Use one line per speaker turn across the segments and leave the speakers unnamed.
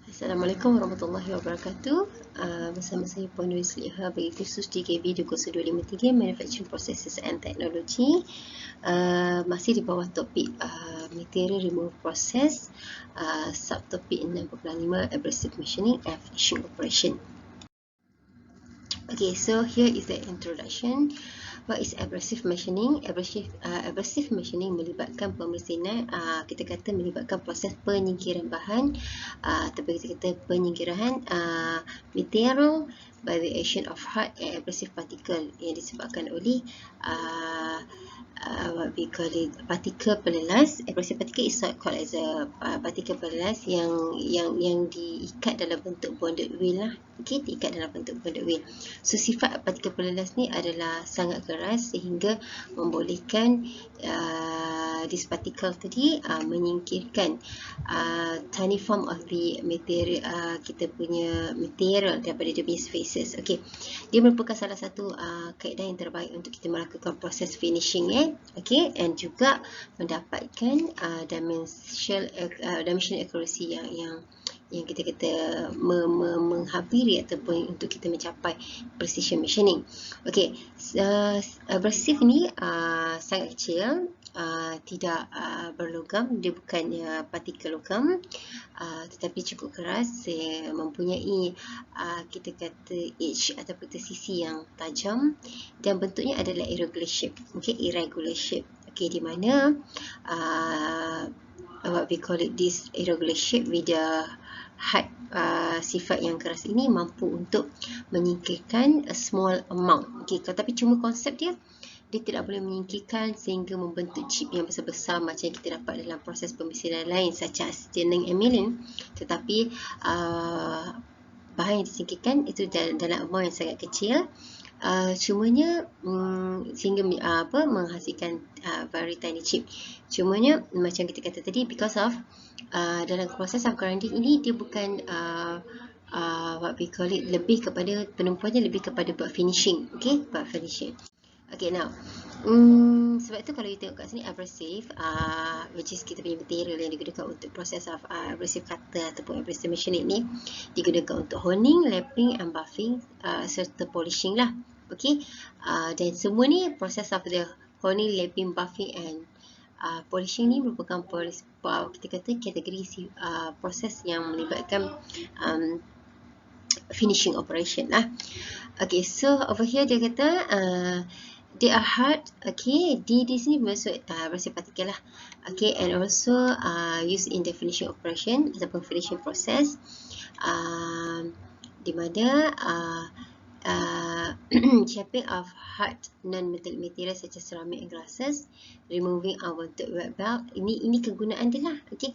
Assalamualaikum warahmatullahi wabarakatuh. Bersama saya Puan Nuri Sliha bagi kursus DKB 20253 Manufacturing Processes and Technology. Masih di bawah topik Material Removal Process, subtopik 6.5 Abrasive Machining and Finishing Operation. Okay, so here is the introduction. What is abrasive machining? Abrasive machining melibatkan pemesinan, kita kata melibatkan proses penyingkiran bahan, atau kita kata penyingkiran material by the action of hard and abrasive particle yang disebabkan oleh what we call it particle pelelas. Abrasive particle is called as a particle pelelas yang diikat dalam bentuk bonded wheel lah. Okay, diikat dalam bentuk bonded wheel. So sifat particle pelelas ni adalah sangat keras sehingga membolehkan this particle tadi menyingkirkan tiny form of the material, kita punya material daripada dia punya spaces. Okay, dia merupakan salah satu kaedah yang terbaik untuk kita melakukan proses finishing okay, and juga mendapatkan dimensional accuracy yang kita kata menghampiri ataupun untuk kita mencapai precision machining. Okay, abrasive ni sangat kecil, tidak berlogam, dia bukannya partikel logam, tetapi cukup keras, mempunyai kita kata edge ataupun sisi yang tajam, dan bentuknya adalah irregular shape. Okay, irregular shape. Okay, di mana what we call it, this irregular shape with the hard sifat yang keras ini mampu untuk menyingkirkan a small amount. Okay, tapi cuma konsep dia tidak boleh menyingkirkan sehingga membentuk chip yang besar-besar macam yang kita dapat dalam proses pemesinan lain such as turning and milling. Tetapi bahan yang disingkirkan itu dalam amount yang sangat kecil. Cumanya sehingga menghasilkan very tiny chip. Cumanya macam kita kata tadi, because of dalam proses of grinding ini dia bukan what we call it, lebih kepada penumpuannya lebih kepada buat finishing. Okay, buat finishing. Okay, now sebab itu kalau kita tengok kat sini abrasive, which is kita punya material yang digunakan untuk proses of abrasive cutter ataupun abrasive machining ni digunakan untuk honing, lapping and buffing serta polishing lah. Okay, dan semua ni proses of the honing, lapping, buffing and polishing ni merupakan kita kata kategori proses yang melibatkan finishing operation lah. Okay, so over here dia kata they are hard. Okay, di sini maksud abrasive particle lah. Okay, and also used in the finishing operation ataupun finishing process, di mana shaping of hard non-metallic material such as ceramic and glasses, removing unwanted wet belt. Ini kegunaan dia lah. Okay,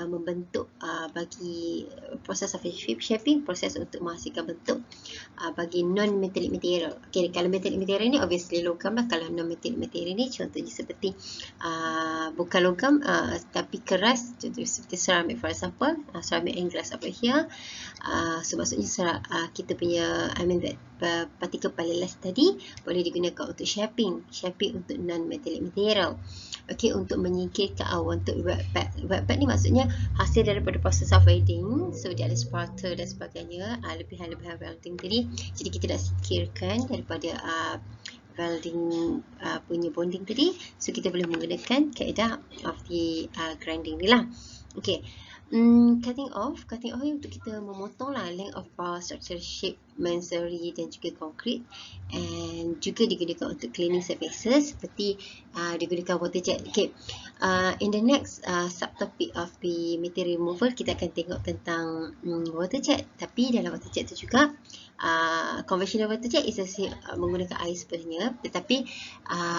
membentuk bagi proses of shaping, proses untuk menghasilkan bentuk bagi non-metallic material. Okay, kalau metallic material ni obviously logam lah. Kalau non-metallic material ni contohnya seperti bukan logam tapi keras, contohnya seperti ceramic for example, ceramic and glass over here. So maksudnya kita punya that particle pelelas tadi boleh digunakan untuk shaping untuk non-metallic material. Okay, untuk menyingkirkan unwanted wet belt. Wet belt ni maksudnya hasil daripada proses of welding. So dia ada sputter dan sebagainya, lebihan-lebihan welding tadi. Jadi kita dah singkirkan daripada welding punya bonding tadi. So kita boleh menggunakan kaedah of the grinding ni lah. Okay, cutting off untuk kita memotong lah length of bar, structure, shape, masonry dan juga concrete, and juga digunakan untuk cleaning surfaces seperti digunakan water jet. Okay, in the next subtopic of the material removal kita akan tengok tentang water jet. Tapi dalam water jet tu juga conventional water jet is menggunakan air sebenarnya, tetapi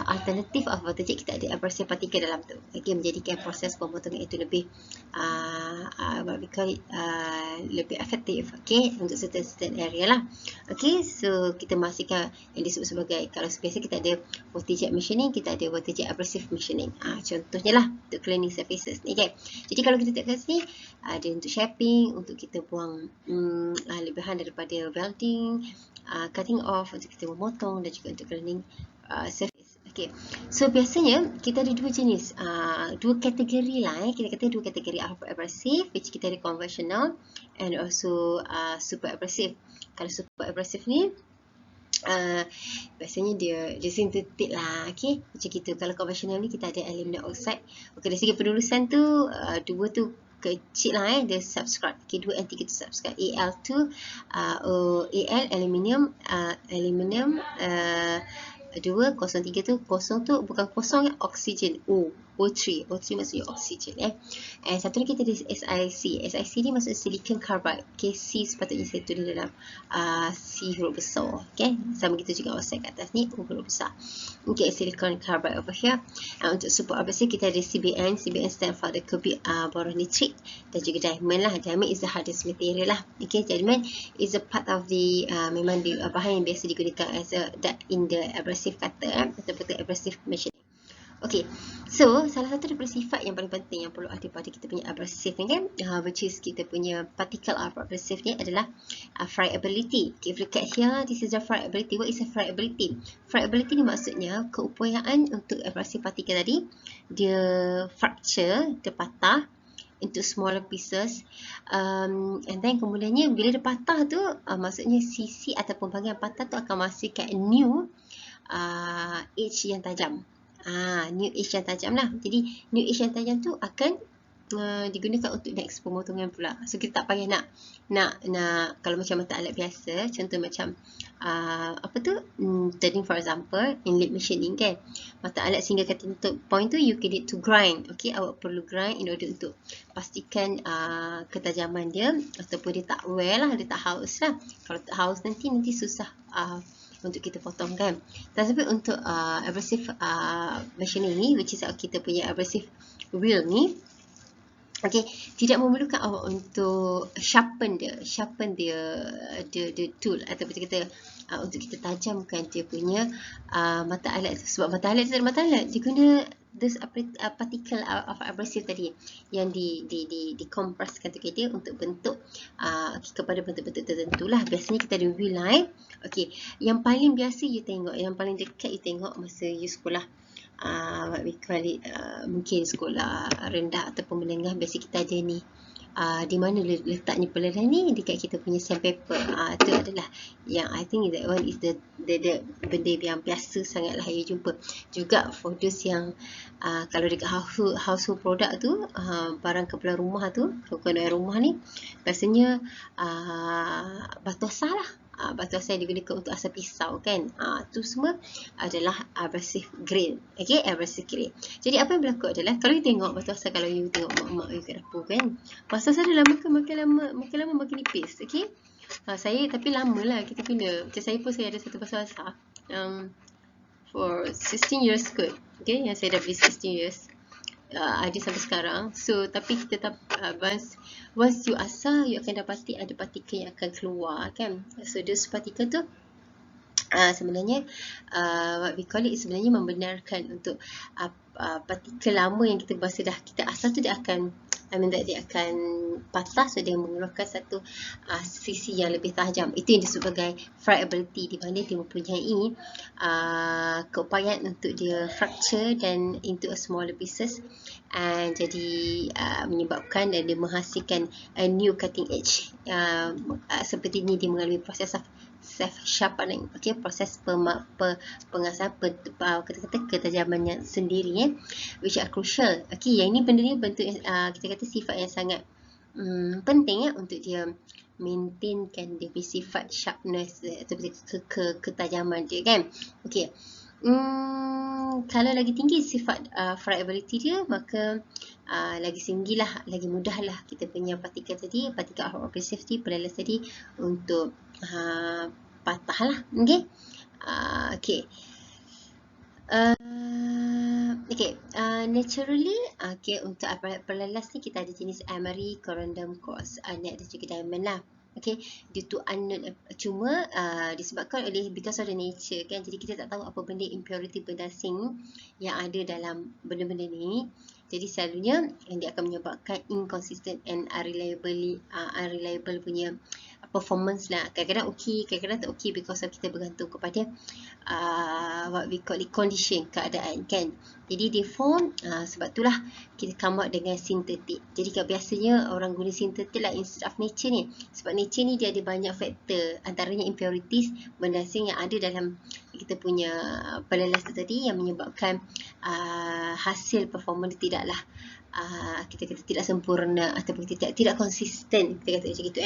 alternative of water jet kita ada abrasive particle dalam tu. Okay, menjadikan proses pemotongan itu lebih what we call it, lebih efektif. Okay, untuk certain area lah. Okay, so kita masihkan yang disebut sebagai, kalau biasa kita ada water jet machining, kita ada water jet abrasive machining. Contohnya lah untuk cleaning surfaces ni. Okay, jadi kalau kita tengok kat sini ada untuk shaping, untuk kita buang lebihan daripada welding, cutting off untuk kita memotong, dan juga untuk cleaning surface. Okay, so biasanya kita ada dua jenis, dua kategori lah. Kita kata dua kategori, alpha abrasive, which kita ada conventional, and also super abrasive. Kalau super abrasive ni, biasanya dia sintetik lah, okay? Macam gitu. Kalau conventional ni kita ada aluminium oxide. Okay, dari segi penulisan tu, dua tu kecil lah, dia subscribe. Okay, 2 and 3 tu subscribe. Al2, Al aluminium, 2, 03 tu, kosong tu bukan kosong ya, oksigen, O3 maksudnya oksigen satu lagi kita ada SiC ni maksudnya silicon carbide. Okay, C sepatutnya saya tulis dalam C huruf besar, okay, sama gitu juga oxide kat atas ni, O huruf besar. Okay, silicon carbide over here. Untuk super abrasive kita ada CBN stand for the cubic boron nitrate, dan juga diamond lah. Diamond is the hardest material lah. Okay, diamond is a part of the memang bahan yang biasa digunakan as in the abrasive cutter ataupun the abrasive machine. Okay, so salah satu daripada sifat yang paling penting yang perlu ada pada kita punya abrasive ni kan, which is kita punya particle of abrasive ni adalah friability. Okay, if you look at here, this is the friability. What is a friability? Friability ni maksudnya keupayaan untuk abrasive particle tadi, dia fracture, dia patah into smaller pieces, and then kemudiannya bila dia patah tu, maksudnya sisi ataupun bahagian patah tu akan menghasilkan new edge yang tajam. New edge yang tajam lah. Jadi new edge yang tajam tu akan digunakan untuk next pemotongan pula. So kita tak payah nak kalau macam mata alat biasa, contoh macam turning for example, inlet machining kan, mata alat sehingga ke titik point tu you need to grind. Okay, awak perlu grind in order untuk pastikan ketajaman dia, ataupun dia tak wear lah, dia tak haus lah. Kalau tak haus nanti susah untuk kita potong kan. Tapi untuk abrasive machining ni, which is kita punya abrasive wheel ni, okay, tidak memerlukan awak untuk sharpen the tool, ataupun kita untuk kita tajamkan dia punya mata alat tu. Sebab mata alat dia guna this particle of abrasive tadi yang dikompreskan tu dia untuk bentuk kepada bentuk-bentuk tertentu lah. Biasanya kita ada wheel line. Okay, yang paling biasa you tengok, yang paling dekat you tengok masa you sekolah, what we call it, mungkin sekolah rendah ataupun menengah, biasa kita ada ni, di mana letaknya pelelan ni, dekat kita punya sandpaper. Itu adalah yang I think that one is the benda yang biasa sangatlah you jumpa. Juga for those yang kalau dekat household product tu, barang keperluan rumah tu, keperluan rumah ni, biasanya batu asar lah. Batu asar yang digunakan untuk asar pisau kan, tu semua adalah abrasive grade. Okay, abrasive grade. Jadi apa yang berlaku adalah, kalau you tengok batu asar, kalau you tengok mak-mak you kat dapur kan, batu asar dah makin lama makin nipis. Okay, saya tapi lama lah kita guna. Macam saya pun, saya ada satu batu asar for 16 years kot. Okay, yang saya dah beli 16 years, ada sampai sekarang. So tapi kita tetap once you asar, you akan dapati ada partikel yang akan keluar kan. So those partikel tu sebenarnya what we call it, sebenarnya membenarkan untuk partikel lama yang kita bahasa dah kita asar tu, dia akan dia akan patah, so dia mengeluarkan satu sisi yang lebih tajam. Itu yang disebut sebagai friability, di mana dia mempunyai keupayaan untuk dia fracture dan into a smaller pieces, and jadi menyebabkan dan dia menghasilkan a new cutting edge. Seperti ini dia mengalami proses self sharpening, okay, proses pengasahan kata-kata ketajamannya sendiri, which are crucial. Okay, yang ini benda ni bentuk kita kata sifat yang sangat penting untuk dia maintainkan dia punya sifat sharpness atau ketajaman dia kan. Okay, kalau lagi tinggi sifat friability dia, maka lagi tinggilah, lagi mudahlah kita punya partikel tadi, particle of abrasive pelelas tadi untuk patah lah. Okay, naturally, untuk pelelas ni kita ada jenis emery, corundum, quartz, net dan juga diamond lah. Okay, due to unknown, cuma disebabkan oleh because of the nature kan, jadi kita tak tahu apa benda impurity, benda asing yang ada dalam benda-benda ni. Jadi selalunya yang dia akan menyebabkan inconsistent and unreliable punya performance lah. Kadang-kadang okey, kadang-kadang tak okey because of kita bergantung kepada what we call it, condition, keadaan kan. Jadi dia form, sebab itulah kita come out dengan sintetik. Jadi biasanya orang guna sintetik lah instead of nature ni. Sebab nature ni dia ada banyak faktor, antaranya impurities, benda asing yang ada dalam kita punya pelelas tadi yang menyebabkan hasil performance tidaklah kita kata tidak sempurna ataupun tidak konsisten, kita kata macam gitu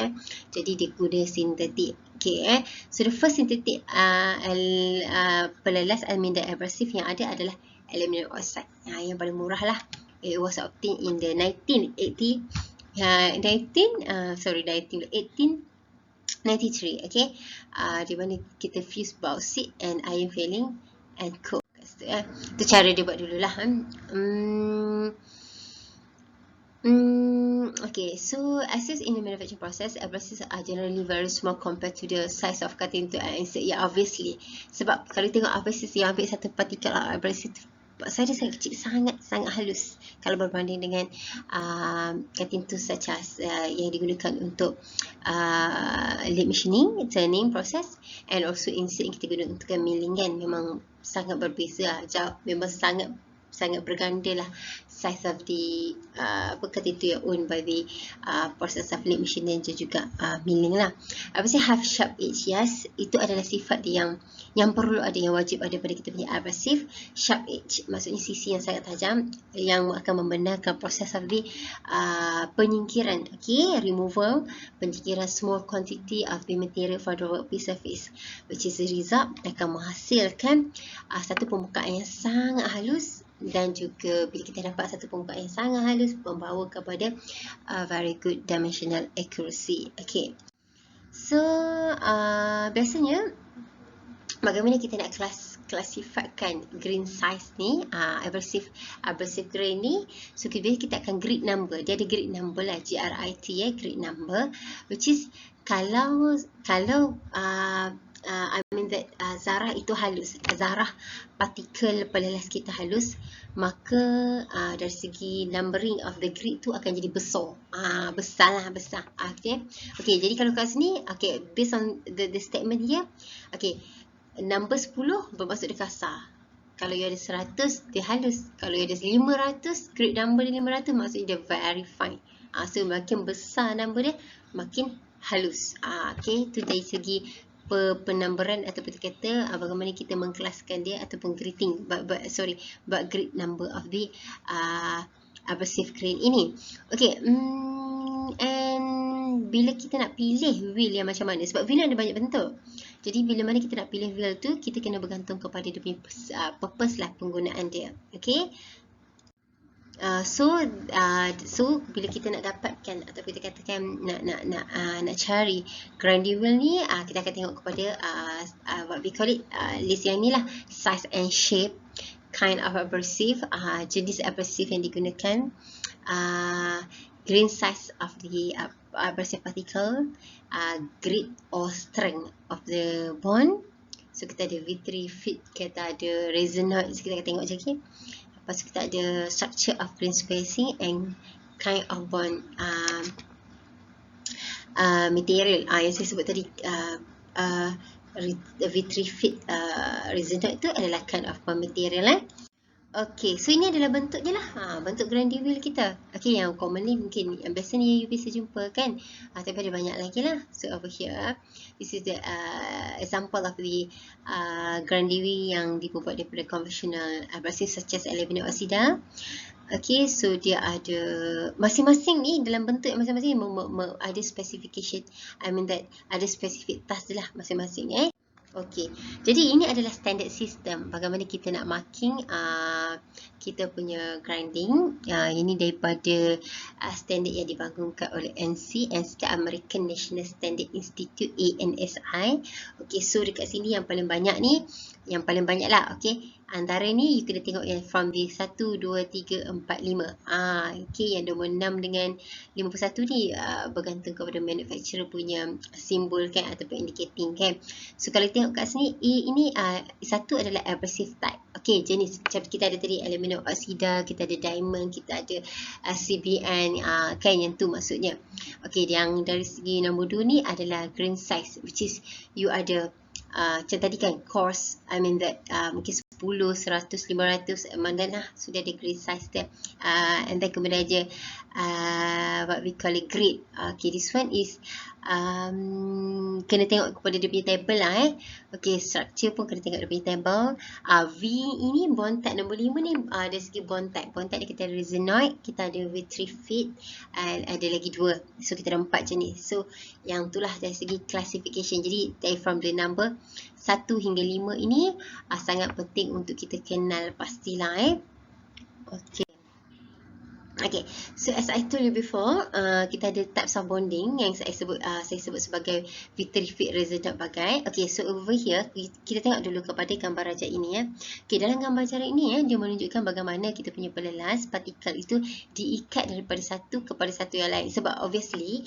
Jadi dia guna sintetik. Okay, so the first synthetic pelelas aluminium abrasive yang ada adalah aluminium oxide. Yang paling murah lah. It was obtained in the 1893. Okay, di mana kita fuse bauxite and iron filling and coke. Itu cara dia buat dululah. Okay, so as is in the manufacturing process, abrasives are generally very small compared to the size of cutting to insert. Yeah, obviously. Sebab kalau tengok abrasives yang ambil satu partikel abrasive, saya sangat kecil, sangat halus kalau berbanding dengan cutting tools such as yang digunakan untuk lathe machining, turning process, and also insert yang kita guna untuk milling kan. Memang sangat berbeza, jauh, memang sangat berganda lah size of the cutting tool yang owned by the process of lathe machining dan juga milling lah. Apa sih have sharp edge? Yes, itu adalah sifat yang perlu ada, yang wajib ada pada kita punya abrasive. Sharp edge maksudnya sisi yang sangat tajam yang akan membenarkan proses of the penyingkiran, okay, removal, penyingkiran small quantity of the material from the workpiece surface, which is the result akan menghasilkan satu permukaan yang sangat halus, dan juga bila kita dapat satu permukaan yang sangat halus membawa kepada very good dimensional accuracy. Okay, so biasanya bagaimana kita nak klasifikasikan grain size ni, abrasive grain ni. So kita akan grid number. Dia ada grid number lah, GRIT grid number, which is kalau I mean that zarah itu halus, zarah partikel pelelas kita halus, maka dari segi numbering of the grid tu akan jadi besar. Besar. Okay, jadi kalau kat sini, okay, based on the statement here, okay, number 10 bermaksud dia kasar. Kalau you ada 100, dia halus. Kalau you ada 500, grid number dia 500, maksudnya dia very fine. So makin besar number dia, makin halus. Okay, tu dari segi penambaran ataupun kita kata bagaimana kita mengkelaskan dia ataupun grading, grid number of the abrasive grain ini. Okay, and bila kita nak pilih wheel yang macam mana, sebab wheel ada banyak bentuk. Jadi bila mana kita nak pilih wheel tu, kita kena bergantung kepada dia punya purpose lah, penggunaan dia. Okay, so bila kita nak dapatkan atau kita katakan nak cari grinding wheel ni, kita akan tengok kepada what we call it, list yang ni lah, size and shape, kind of abrasive, jenis abrasive yang digunakan, grain size of the abrasive particle, grit or strength of the bond. So kita ada V3 fit, kita ada resonate, so kita akan tengok je. Okay, lepas tu kita ada structure of grain spacing and kind of bond material. Yang saya sebut tadi, V3 fit resonate tu adalah kind of bond material. Okay, so ini adalah bentuk je lah, bentuk grinding wheel kita. Okay, yang commonly mungkin, yang biasanya you bisa jumpa kan, tapi ada banyak lagi lah. So over here, this is the example of the grinding wheel yang dibuat daripada conventional abrasive such as aluminium oxide. Okay, so dia ada masing-masing ni dalam bentuk yang masing-masing ada specification, I mean that ada specific task lah masing-masing. Okay, jadi ini adalah standard system bagaimana kita nak marking kita punya grinding. Ini daripada standard yang dibangunkan oleh ANSI, American National Standard Institute, ANSI. Okay, so dekat sini yang paling banyak ni, yang paling banyak lah, okay, Antara ni you kena tengok yang from the 1, 2, 3, 4, 5. Okay, yang nombor 6 dengan 51 ni bergantung kepada manufacturer punya simbol kan, ataupun indicating kan. So kalau tengok kat sini, ini satu adalah abrasive type. Okay, jenis macam kita ada tadi aluminium oxida, kita ada diamond, kita ada CBN, kan, yang tu maksudnya. Okay, yang dari segi nombor 2 ni adalah grain size, which is you ada macam tadi kan, coarse, I mean that mungkin 10, 100, 500 dan sudah ada grade size dia. And then kemudian aja what we call it grade. Okay, this one is kena tengok kepada dia punya table lah Okay, structure pun kena tengok dia punya table. V ini bond type nombor 5 ni dari segi bond type. Bond type ni kita ada resinoid, kita ada vitrified, and ada lagi 2. So kita ada 4 jenis. So yang itulah dari segi classification. Jadi from the number 1 hingga 5 ini sangat penting untuk kita kenal pastilah Okay, so as I told you before, kita ada types of bonding yang saya sebut sebagai vitrified resonant bagai. Okay, so over here kita tengok dulu kepada gambar rajah ini Okay, dalam gambar rajah ini dia menunjukkan bagaimana kita punya pelelas partikel itu diikat daripada satu kepada satu yang lain. Sebab obviously,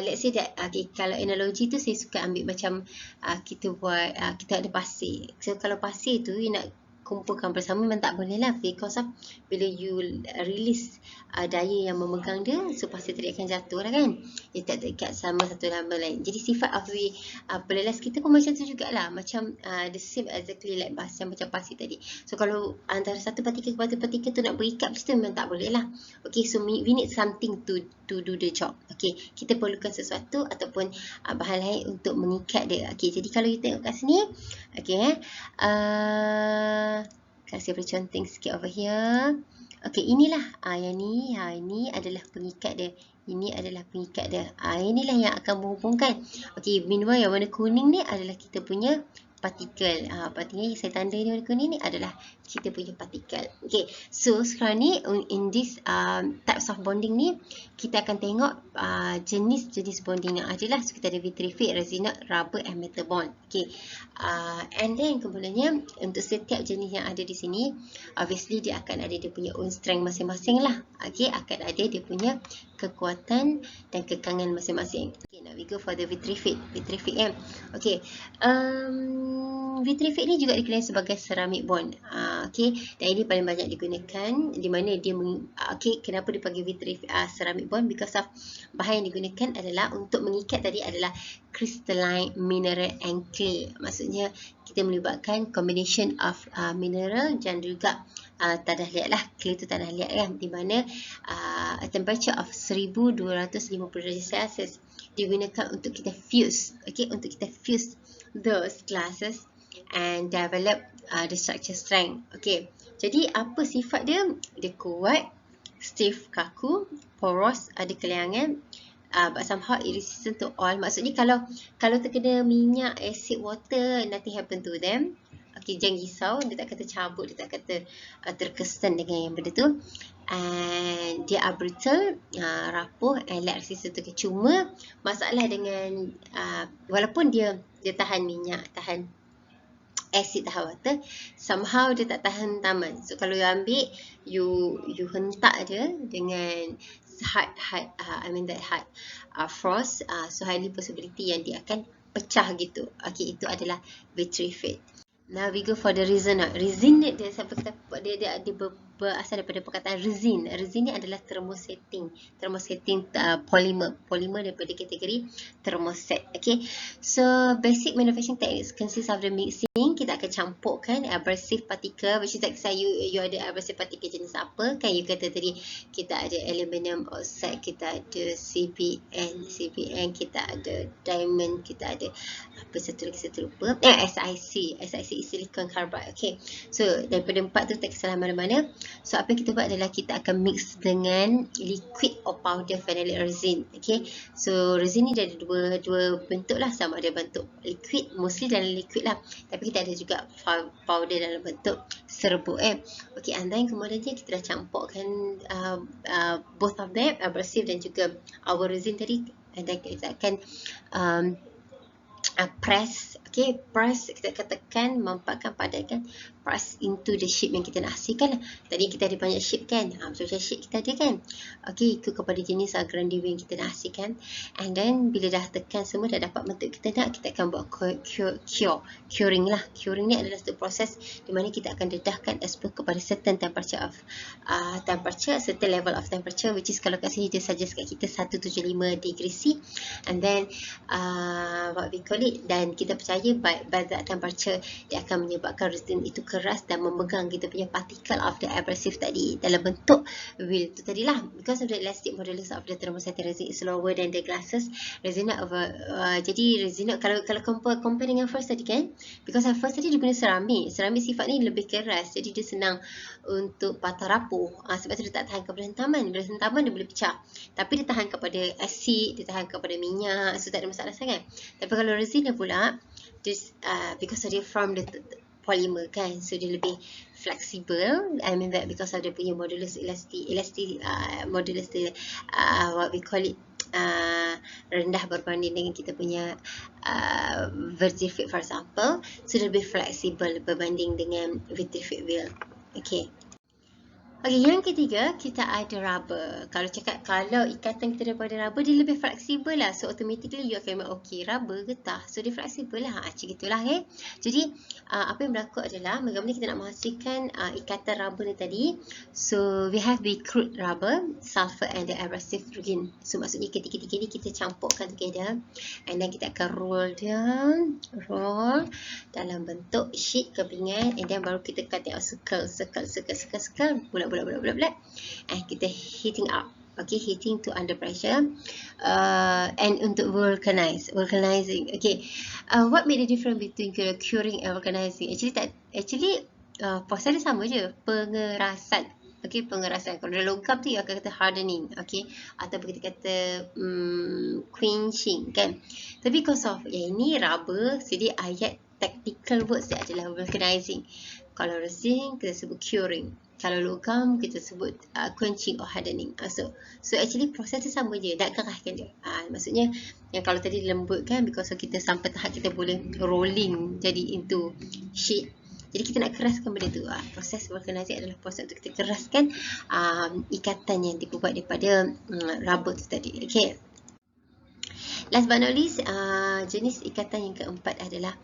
let's say that kalau analogi tu saya suka ambil macam kita buat kita ada pasir. So kalau pasir tu you nak kumpulkan bersama memang tak boleh lah, because of bila you release daya yang memegang dia, so pasir tadi akan jatuh lah kan, dia tak terikat sama satu sama lain. Jadi sifat of pelelas kita pun macam tu jugalah, macam the same exactly like macam pasir tadi. So kalau antara satu partikel ke satu partikel tu nak berikat macam tu memang tak boleh lah. Okay, so we need something to do the job. Okay, kita perlukan sesuatu ataupun bahan lain untuk mengikat dia. Okay, jadi kalau you tengok kat sini, okay, kasih perconting sikit over here. Okay, inilah yang ni, ini adalah pengikat dia. Ini adalah pengikat dia. Inilah yang akan menghubungkan. Okay, meanwhile yang warna kuning ni adalah kita punya partikel. Partikel saya tanda ni warna kuning ni adalah kita punya partikel. Okay, so sekarang ni in this types of bonding ni kita akan tengok jenis-jenis bonding yang ada lah. So kita ada vitrified, resinoid, rubber and metal bond. Okay, and then kemudiannya untuk setiap jenis yang ada di sini, obviously dia akan ada dia punya own strength masing-masing lah. Okay, akan ada dia punya kekuatan dan kekangan masing-masing. Okay, now we go for the vitrified. Vitrified Okay, vitrified ni juga dikenali sebagai ceramic bond. Okay, dan ini paling banyak digunakan di mana dia okay, kenapa dipanggil vitrified ceramic bond? Because of bahan yang digunakan adalah untuk mengikat tadi adalah crystalline mineral and clay. Maksudnya kita melibatkan combination of mineral dan juga tanah liat lah. Clay tu tanah liat kan, di mana a temperature of 1250 darjah Celsius digunakan untuk kita fuse. Okay, untuk kita fuse those glasses and develop the structure strength. Okay, jadi apa sifat dia? Dia kuat, stiff, kaku, porous, ada kelengan, but somehow it resistant to oil. Maksudnya kalau terkena minyak, acid, water, nothing happen to them. Okay, jangan risau, dia tak kata cabut, dia tak kata terkesan dengan yang benda tu. And dia are brittle, rapuh and light resistant. Okay, cuma masalah dengan walaupun dia tahan minyak, tahan acid, tahan water, somehow dia tak tahan taman. So kalau you ambil, you hentak dia dengan hard frost, so highly possibility yang dia akan pecah gitu. Okay, itu adalah vitrified. Now we go for the resinoid. Resinoid dia siapa kata dia berasal daripada perkataan resin. Resin ni adalah thermosetting. Thermosetting polymer. Polymer daripada kategori thermoset. Okay. So basic manufacturing techniques consists of the mixing. Kita akan campurkan abrasive particle, which is like you ada abrasive particle jenis apa? Kan you kata tadi kita ada aluminium oxide, kita ada CBN, kita ada diamond, kita ada apa satu lagi saya terlupa. SiC silicon carbide. Okay, so daripada 4 tu tak kisahlah mana-mana. So apa yang kita buat adalah kita akan mix dengan liquid or powder phenolic resin. Okay, so resin ni ada dua bentuk lah, sama ada bentuk liquid, mostly dalam liquid lah, tapi kita ada juga powder dalam bentuk serbuk. Okay, and then kemudian kita dah campurkan both of them, abrasive dan juga our resin tadi, and then kita akan press Okay, press kita akan tekan, mempatkan, padatkan, press into the shape yang kita nak hasilkan lah. Tadi kita ada banyak shape kan, macam shape kita ada kan. Okay, ikut kepada jenis grande wheel yang kita nak hasilkan. And then bila dah tekan semua, dah dapat bentuk kita nak, kita akan buat curing lah. Curing ni adalah satu proses di mana kita akan dedahkan as per kepada certain temperature of certain level of temperature, which is kalau kat sini dia suggest kat kita 175 degree C. And then what we call it, dan kita percaya by that temperature dia akan menyebabkan resin itu keras dan memegang kita punya particle of the abrasive tadi dalam bentuk wheel tu tadilah. Because of the elastic modulus of the thermostatic resin is lower than the glasses resina over jadi resina kalau compare dengan first tadi kan, because first tadi dia guna seramik sifat ni lebih keras, jadi dia senang untuk patah rapuh, sebab tu dia tak tahan kepada hentaman. Bila hentaman dia boleh pecah, tapi dia tahan kepada asid, dia tahan kepada minyak, so tak ada masalah sangat. Tapi kalau resina pula, just because of dia from the polymer kan, so dia lebih flexible. I mean that because of dia punya modulus elastic modulus dia what we call it rendah berbanding dengan kita punya vertified for example, so dia lebih flexible berbanding dengan vertified wheel. Okay. Okay, yang ketiga, kita ada rubber. Kalau ikatan kita daripada rubber, dia lebih fleksibel lah. So, automatically you akan okay, rubber getah. So, dia fleksibel lah. Macam itulah kan. Jadi, apa yang berlaku adalah, bagaimana kita nak menghasilkan ikatan rubber ni tadi. So, we have the crude rubber, sulfur and the abrasive resin. So, maksudnya ketiga-tiga ni kita campurkan together. And then kita akan roll dalam bentuk sheet kepingan. And then baru kita akan tengok circle, bulat. And kita heating up. Okay, heating to under pressure. And untuk vulcanizing. Okay, what made the difference between curing and vulcanizing? Actually, proses dia sama je. Pengerasan. Okay, pengerasan. Kalau dia logam tu, dia akan kata hardening. Okay, ataupun kita kata quenching kan. Tapi because of yang ini rubber, jadi ayat technical words dia adalah vulcanizing. Kalau resin, kita sebut curing. Kalau logam, kita sebut quenching or hardening. So actually proses tu sama je, nak keraskan dia. Maksudnya, yang kalau tadi lembut kan, because kita sampai tahap kita boleh rolling jadi into sheet. Jadi kita nak keraskan benda tu. Proses vulcanizing adalah proses untuk kita keraskan ikatan yang dibuat daripada rubber tu tadi. Okay. Last but not least, jenis ikatan yang keempat adalah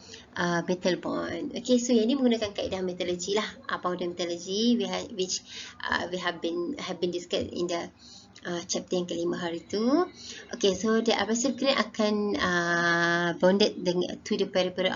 metal bond. Okay, so yang ini menggunakan kaedah metallurgy lah, powder metallurgy, which we have been discussed in the chapter yang kelima hari tu. Okay, so the abrasive grain akan bonded to the periphery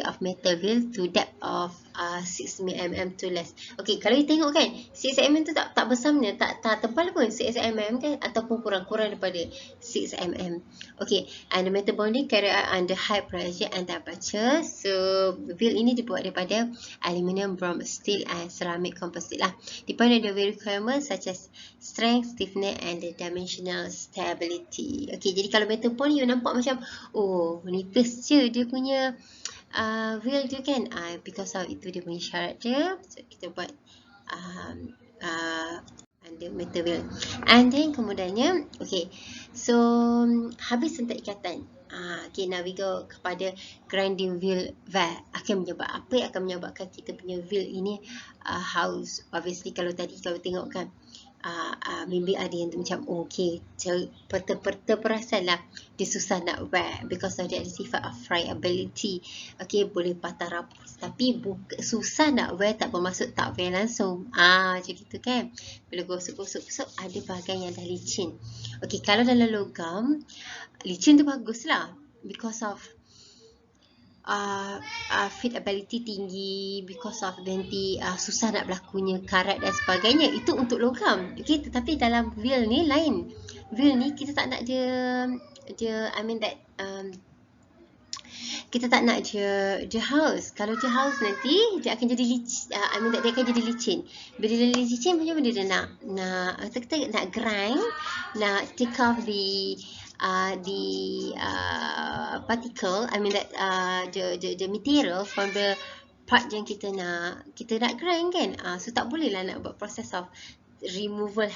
of metal wheel to depth of 6 mm to less. Okay, kalau you tengok kan, 6 mm tu tak besar punya, tak tebal pun 6 mm kan, ataupun kurang daripada 6 mm. Okay, and the metal bonding carry out under high pressure and temperature. So wheel ini dibuat daripada aluminium, bronze, steel and ceramic composite lah. Depend on the wheel requirements such as strength, stiffness and the dimensional stability. Okay, jadi kalau metal bond you nampak macam nipis je dia punya wheel tu kan, because of itu dia punya syarat dia. So kita buat under metal wheel. And then kemudiannya, okay, so habis tentang ikatan. Okay, now we go kepada grinding wheel valve. Apa yang akan menyebabkan kita punya wheel ini haus? Obviously kalau tadi kalau tengok kan, maybe ada yang macam okay, perta perasan lah dia susah nak wear because of dia ada sifat of friability. Okay, boleh patah rapuh, tapi susah nak wear tak bermaksud tak wear langsung. Macam gitu kan, bila gosok ada bahagian yang dah licin. Okay, kalau dalam logam licin tu bagus lah because of featability tinggi, because of nanti susah nak berlakunya karat dan sebagainya. Itu untuk logam. Okay, tetapi dalam wheel ni lain. Wheel ni kita tak nak dia I mean that kita tak nak dia haus. Kalau dia haus nanti dia akan jadi licin. I mean that dia akan jadi licin. Bila dia licin, macam mana dia nak grind, nak take off the particle, I mean that the material from the part yang kita nak grind kan. So tak boleh lah nak buat proses of removal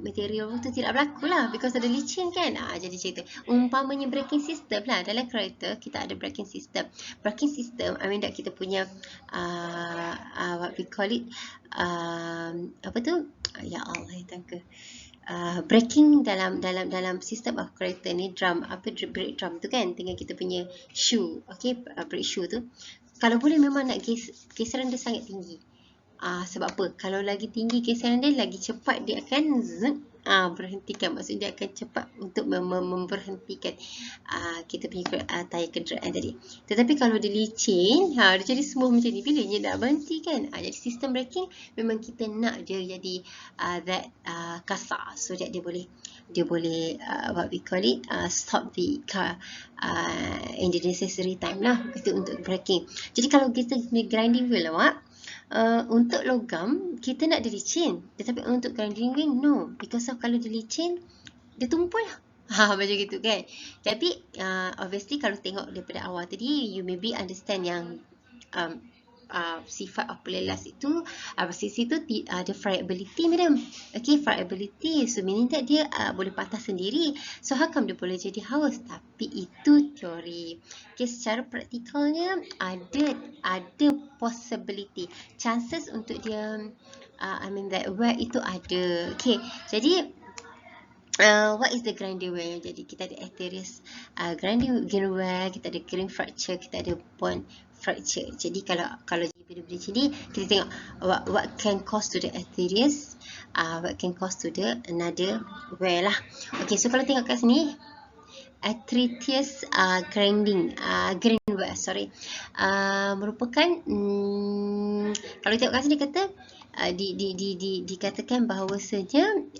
material tu tidak berlaku lah, because ada licin kan. Jadi cerita umpamanya braking system lah, dalam kereta kita ada braking system. Braking system, I mean that kita punya what we call it, apa tu, ya Allah ya tangga, braking dalam sistem of kereta ni, drum, brake drum tu kan, dengan kita punya shoe, okay, brake shoe tu, kalau boleh memang nak geseran dia sangat tinggi. Sebab apa? Kalau lagi tinggi geseran dia, lagi cepat dia akan berhentikan. Maksudnya dia akan cepat untuk memberhentikan kita punya tayar kenderaan tadi. Tetapi kalau dia licin, dia jadi semua macam ni. Bila dia nak berhenti kan? Jadi sistem braking memang kita nak dia jadi kasar, so that dia boleh what we call it, stop the car in the necessary time lah, itu untuk braking. Jadi kalau kita grinding wheel awak, untuk logam kita nak dia licin, tetapi untuk grinding wheel no, because of kalau dia licin dia tumpul lah. Macam gitu kan. Tapi obviously kalau tengok daripada awal tadi, you maybe understand yang sifat of pelelas itu, sisi itu ada friability madam. Okay, friability, so meaning that dia boleh patah sendiri. So how come dia boleh jadi haus? Tapi itu teori. Okay, secara praktikalnya ada possibility, chances untuk dia I mean that wear itu ada. Okay, jadi what is the grinding wear? Jadi kita ada arterious grinding wear, kita ada green fracture, kita ada bone fracture. Jadi kalau benda-benda macam ni, kita tengok what can cause to the arterious, what can cause to the another wear lah. Okay, so kalau tengok kat sini, arterious grinding wear, sorry, merupakan kalau tengok kat sini kata dikatakan bahawasanya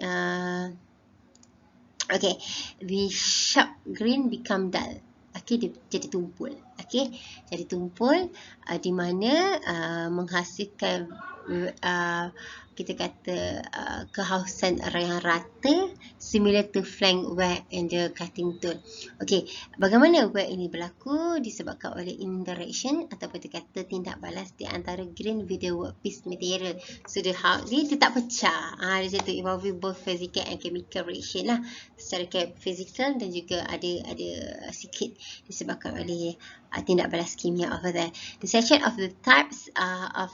okay, the sharp grain become dull. Okay, dia jadi tumpul. Okay, jadi tumpul di mana menghasilkan kita kata kehausan yang rata, similar to flank wear and the cutting tool. Okay, bagaimana wear ini berlaku? Disebabkan oleh interaction ataupun kita kata tindak balas di antara grain with the workpiece material. So dia tak pecah. Dia jatuh involving both physical and chemical reaction lah. Secara physical dan juga ada sikit disebabkan oleh tindak balas kimia over there. The section of the types of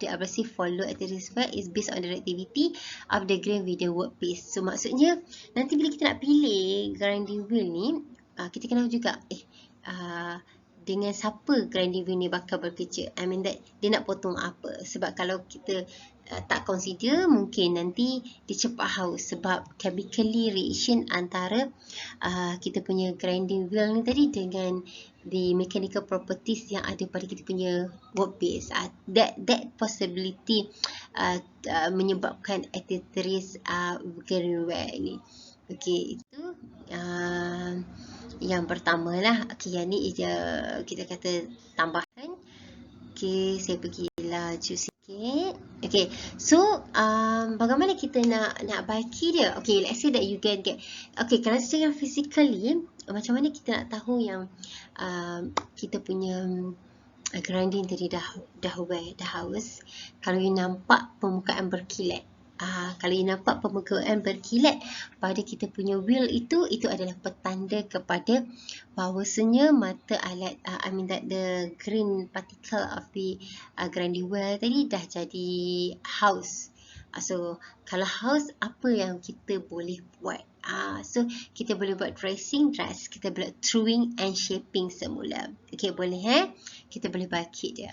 the abrasive follow at this wear is based on the reactivity of the grain with the workpiece. So maksudnya nanti bila kita nak pilih grinding wheel ni, kita kena juga dengan siapa grinding wheel ni bakal bekerja. I mean that dia nak potong apa. Sebab kalau kita tak consider, mungkin nanti dia cepat haus sebab chemically reaction antara kita punya grinding wheel ni tadi dengan the mechanical properties yang ada pada kita punya workpiece. That possibility menyebabkan arterious grain wear ni. Okay, itu yang pertama lah. Okay, yang ni kita kata tambahan. Okay, saya pergi laju sikit. Okay, so bagaimana kita nak baiki dia? Okay, let's say that you can get. Okay, kalau secara physically, macam mana kita nak tahu yang kita punya grinding tadi dah haus? Kalau you nampak permukaan berkilat. Kalau you nampak permukaan berkilat pada kita punya wheel itu adalah petanda kepada bahawasanya mata alat I mean that the green particle of the grinding wheel tadi dah jadi haus. So kalau haus, apa yang kita boleh buat? So kita boleh buat dress, kita boleh truing and shaping semula. Okay, boleh kita boleh bakit dia.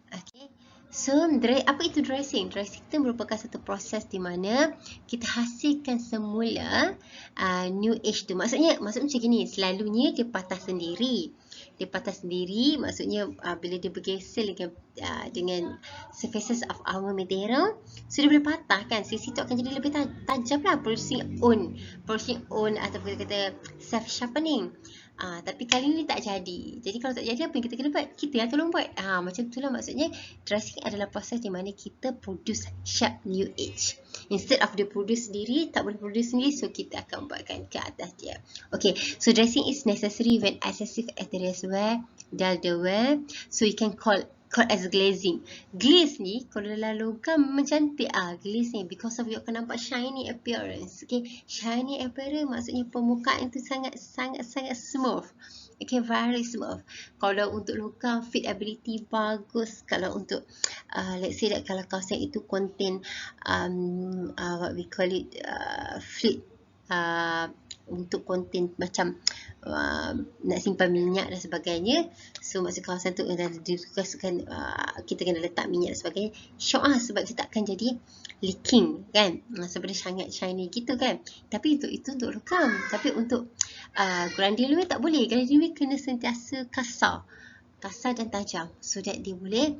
Okay, so apa itu dressing? Dressing itu merupakan satu proses di mana kita hasilkan semula new edge tu. Maksudnya macam gini, selalunya dia patah sendiri. Dia patah sendiri, maksudnya bila dia bergeser dengan surfaces of our material, so dia boleh patah kan. Sisi tu akan jadi lebih tajam lah, producing on ataupun kita kata self sharpening. Tapi kali ni tak jadi. Jadi kalau tak jadi, apa yang kita kena buat? Kita yang tolong buat. Macam itulah maksudnya dressing adalah proses di mana kita produce sharp new edge. Instead of dia produce sendiri, tak boleh produce sendiri, so kita akan buatkan ke atas dia. Okay, so dressing is necessary when excessive arterious wear, dull the wear. So you can call called as glazing. Glaze ni kalau dalam logam mencantik glaze ni because of you akan nampak shiny appearance. Okay, shiny appearance maksudnya permukaan itu sangat smooth. Okay, very smooth. Kalau untuk logam fit ability bagus. Kalau untuk let's say that kalau kawasan itu contain what we call it fluid untuk contain macam nak simpan minyak dan sebagainya. So maksud kawasan tu ditugaskan kita kena letak minyak dan sebagainya. Syok sebab kita akan jadi leaking kan. Sebenarnya sangat shiny gitu kan. Tapi itu untuk logam. Tapi untuk granulate tak boleh. Granulate kena sentiasa kasar dan tajam so that dia boleh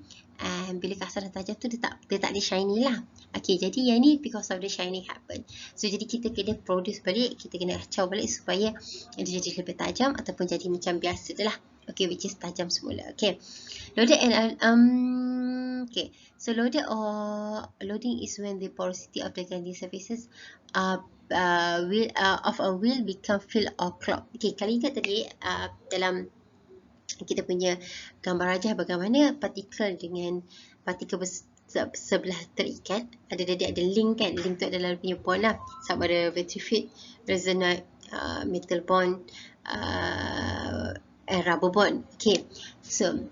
bila kasar dan tajam tu dia tak ada shiny lah. Okay, jadi yang ni because of the shining happen. So jadi kita kena produce balik, kita kena kacau balik supaya dia jadi lebih tajam ataupun jadi macam biasa tu lah. Okay, which is tajam semula. Okay, loaded and okay, so loaded or loading is when the porosity of the grinding surfaces of a wheel become filled or clogged. Okay, kali ingat tadi dalam kita punya gambar rajah bagaimana partikel dengan partikel sebelah terikat ada link kan. Link tu adalah punya bond lah, sama ada vitrified, resonite, metal bond, rubber bond. Okay, so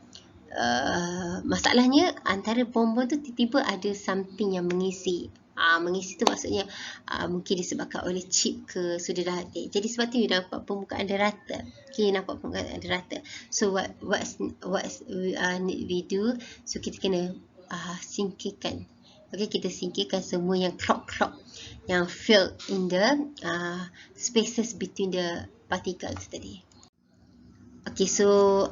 masalahnya antara bond-bond tu tiba-tiba ada something yang mengisi. Mengisi tu maksudnya mungkin disebabkan oleh chip ke sudah dah ada. Jadi sebab tu you nampak permukaan dia rata. Okay, nampak permukaan dia rata. So what we do, so kita kena singkirkan. Okay, kita singkirkan semua yang clog yang filled in the spaces between the particles tadi. Okay, so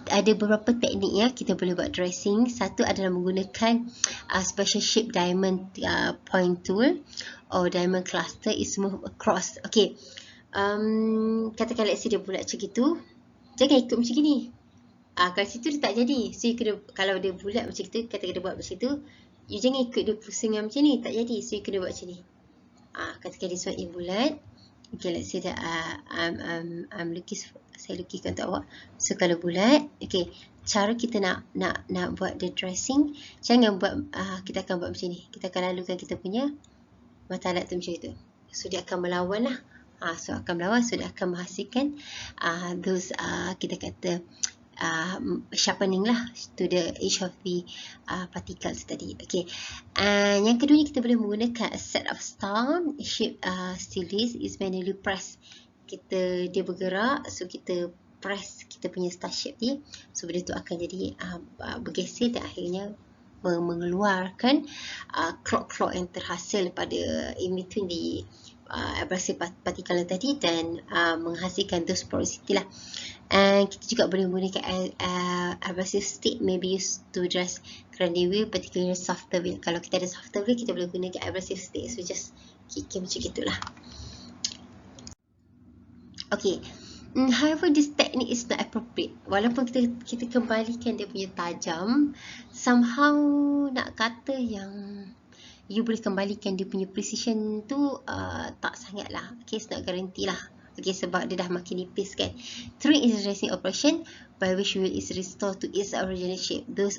ada beberapa teknik ya kita boleh buat dressing. Satu adalah menggunakan special shape diamond point tool or diamond cluster is move across. Okay, katakan let's say dia bulat macam gitu, jangan ikut macam gini. Kat situ dia tak jadi. So you kena, kalau dia bulat macam itu, katakan dia buat macam itu, you jangan ikut dia pusingan macam ni, tak jadi. So you kena buat macam ni. Katakan this one bulat. Okay, let's say that saya lukiskan untuk awak. So kalau bulat, okay, cara kita nak buat the dressing, jangan buat kita akan buat macam ni. Kita akan lalukan kita punya mata alat tu macam itu. So dia akan melawan lah. So akan melawan, so dia akan menghasilkan those kita kata sharpening lah to the edge of the particles tadi. Okay, yang kedua kita boleh menggunakan a set of star shape steel disc is manually press. Dia bergerak, so kita press kita punya star shape ni, so benda tu akan jadi bergeser dan akhirnya mengeluarkan clog yang terhasil pada in between the abrasive particle tadi dan menghasilkan those porosity lah. And kita juga boleh menggunakan abrasive stick maybe used to dress grinding wheel, particularly softer wheel. Kalau kita ada softer wheel, kita boleh gunakan abrasive stick. So just kikir macam gitulah. Okay, however this technique is not appropriate. Walaupun kita kembalikan dia punya tajam, somehow nak kata yang you boleh kembalikan dia punya precision tu tak sangat lah. Okay, it's not guarantee lah. Okay, sebab dia dah makin nipis kan. Through its dressing operation, by which wheel is restored to its original shape. Those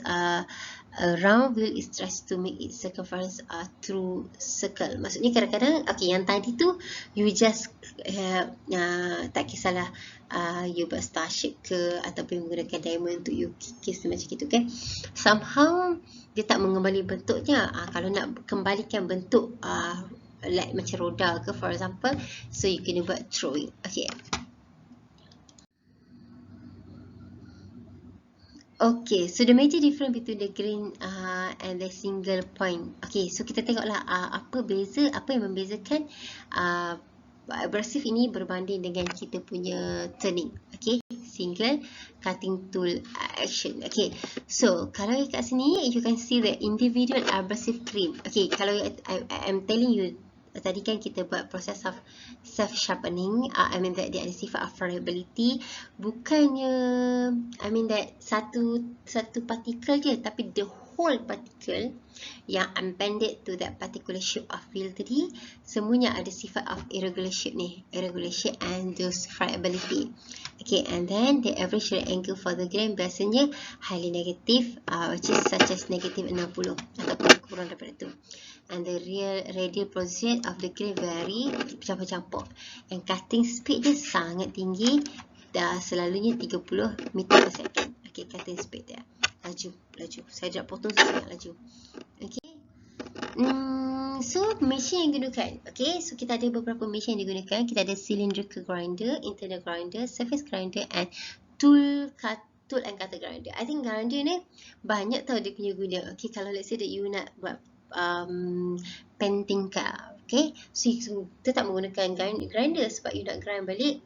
round wheel is dressed to make its circumference true circle. Maksudnya kadang-kadang, okay, yang tadi tu you just tak kisahlah you buat star shape ke ataupun menggunakan diamond untuk you kikis macam gitu kan. Somehow dia tak mengembali bentuknya. Kalau nak kembalikan bentuk like macam roda ke for example, so you kena buat throwing. Okay. Okay, so the major difference between the green and the single point. Okay, so kita tengoklah apa yang membezakan abrasive ini berbanding dengan kita punya turning. Okay, single cutting tool action. Okay, so kalau kat sini you can see the individual abrasive cream. Okay, kalau I'm telling you tadi kan kita buat proses of self sharpening, I mean that dia ada sifat of variability, bukannya I mean that satu partikel je, tapi the whole particle yang appended to that particular shape of wheel tadi, semuanya ada sifat of irregular shape ni, irregular shape and those friability. Okay, and then the average rate angle for the grain biasanya highly negative, which is such as negative 60 ataupun kurang daripada tu. And the real radial position of the grain vary, bercampur-campur. And cutting speed dia sangat tinggi, dah selalunya 30 meter per second. Okay, cutting speed dia. Laju. Saya nak potong sangat laju. Okay. So, machine yang digunakan. Okay, so kita ada beberapa machine yang digunakan. Kita ada cylindrical grinder, internal grinder, surface grinder and tool and cutter grinder. I think grinder ni banyak tau dia punya guna. Okay, kalau let's say that you nak buat painting car. Okay, so kita tak menggunakan grinder sebab you nak grind balik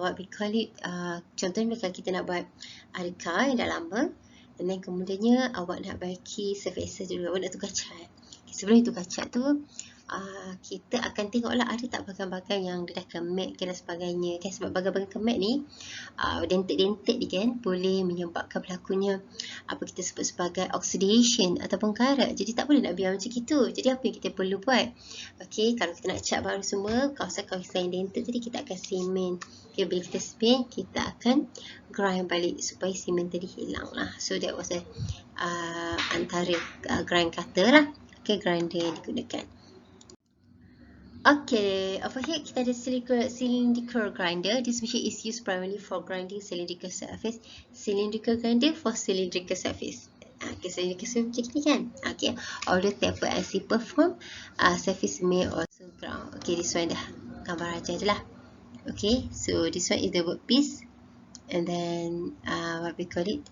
what we call it, contohnya kalau kita nak buat ada car yang dah lama, and then kemudiannya awak nak baiki surface dulu, awak nak tukar cat. Sebelum tukar cat tu, kita akan tengoklah ada tak bagan-bagan yang dia dah kemat dan sebagainya kan, sebab bagan-bagan kemat ni dentik-dentik ni kan boleh menyebabkan berlakunya apa kita sebut sebagai oxidation ataupun karat. Jadi tak boleh nak biar macam itu. Jadi apa yang kita perlu buat? Okey, kalau kita nak cat baru semua, kawasan-kawasan yang dentik tadi kita akan semen. Okay, bila kita semen, kita akan grind balik supaya semen tadi hilang lah. So that was antara grind cutter lah. Okay, grinder yang digunakan. Okay, over here kita ada cylindrical grinder. This machine is used primarily for grinding cylindrical surface. Cylindrical grinder for cylindrical surface. Okay, cylindrical surface macam ni kan. Okay, although taper and simple form, surface may also ground. Okay, this one dah gambar aja je lah. Okay, so this one is the workpiece, and then what we call it,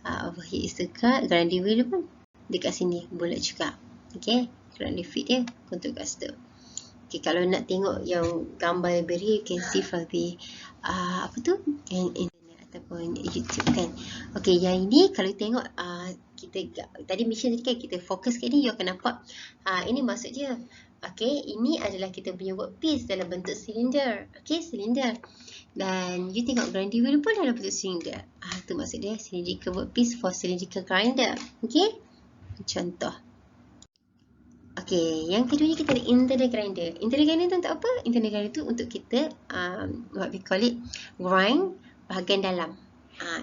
over here is the grinding wheel pun dekat sini bulat juga. Okay, grinding feet dia untuk kat situ. Okay, kalau nak tengok yang gambar yang beri, you can see from the apa tu, internet ataupun YouTube kan. Okay, yang ini kalau tengok kita tadi mission tadi kan kita fokus kat ni, you akan nampak ini maksud dia. Okay, ini adalah kita punya workpiece dalam bentuk silinder. Okay, silinder. Dan you tengok grinding wheel pun dalam bentuk silinder. Tu maksud dia cylindrical workpiece for cylindrical grinder. Okay, contoh. Okay, yang keduanya kita ada internal grinder. Internal grinder tu untuk apa? Internal grinder tu untuk kita what we call it, grind bahagian dalam.